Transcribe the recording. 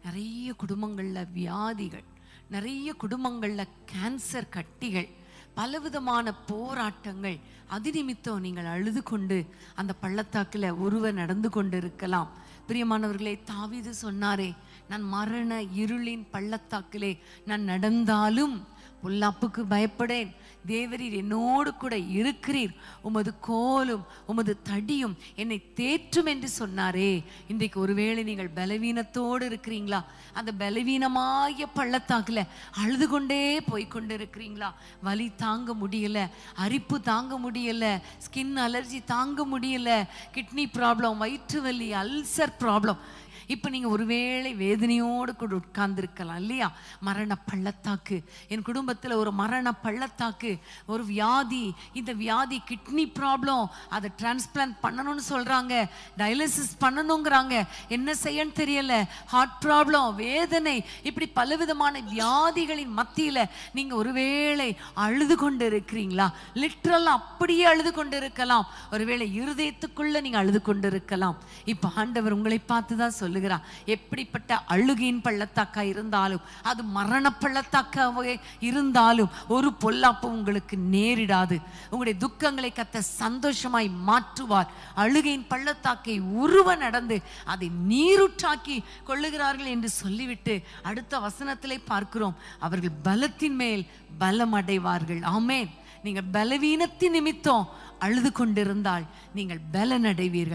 நிறைய குடும்பங்களில் வியாதிகள், நிறைய குடும்பங்களில் கேன்சர் கட்டிகள், பலவிதமான போராட்டங்கள். அது நிமித்தம் நீங்கள் அழுது கொண்டு அந்த பள்ளத்தாக்கில் ஒருவர் நடந்து கொண்டு இருக்கலாம். பிரியமானவர்களே, தாவீது சொன்னாரே, நான் மரண இருளின் பள்ளத்தாக்கிலே நான் நடந்தாலும் பொல்லாப்புக்கு பயப்படேன், தேவரீர் என்னோடு கூட இருக்கிறீர், உமது கோலும் உமது தடியும் என்னை தேற்றும் என்று சொன்னாரே. இன்றைக்கு ஒருவேளை நீங்கள் பலவீனத்தோடு இருக்கிறீங்களா? அந்த பலவீனமாகிய பள்ளத்தாக்குல அழுது கொண்டே போய்கொண்டு இருக்கிறீங்களா? வலி தாங்க முடியல, அரிப்பு தாங்க முடியல, ஸ்கின் அலர்ஜி தாங்க முடியல, கிட்னி ப்ராப்ளம், வயிற்று வலி, அல்சர் ப்ராப்ளம். இப்போ நீங்கள் ஒருவேளை வேதனையோடு கூட உட்கார்ந்துருக்கலாம் இல்லையா? மரண பள்ளத்தாக்கு, என் குடும்பத்தில் ஒரு மரண பள்ளத்தாக்கு, ஒரு வியாதி, இந்த வியாதி கிட்னி ப்ராப்ளம், அதை டிரான்ஸ்பிளான்ட் பண்ணணும்னு சொல்கிறாங்க, டயாலிசிஸ் பண்ணணுங்கிறாங்க, என்ன செய்யன்னு தெரியல, ஹார்ட் ப்ராப்ளம், வேதனை, இப்படி பலவிதமான வியாதிகளின் மத்தியில் நீங்கள் ஒருவேளை அழுது கொண்டு இருக்கிறீங்களா? லிட்ரலாக அப்படியே அழுது கொண்டு இருக்கலாம். ஒருவேளை இருதயத்துக்குள்ளே நீங்கள் அழுது கொண்டு இருக்கலாம். இப்போ ஆண்டவர் உங்களை பார்த்து தான் சொல்லுகிறார், எப்படிப்பட்ட அழுகையின் பள்ளத்தாக்கா இருந்தாலும், அது மரண பள்ளத்தாக்காவே இருந்தாலும் ஒரு பொல்லாப்பு உங்களுக்கு நேரிடாது. உங்களுடைய துக்கங்களை கர்த்தர் சந்தோஷமாய் மாற்றுவார். அழுகையின் பள்ளத்தாக்கை உருவ நடந்து அதை நீருற்றாக்கி கொள்ளுகிறார்கள் என்று சொல்லிவிட்டு அடுத்த வசனத்திலே பார்க்கிறோம், அவர்கள் பலத்தின் மேல் பலம் அடைவார்கள். ஆமென். நீங்கள் பலவீனத்தின் நிமித்தம் அழுது கொண்டிருந்தால் நீங்கள் பலன் அடைவீர்கள்.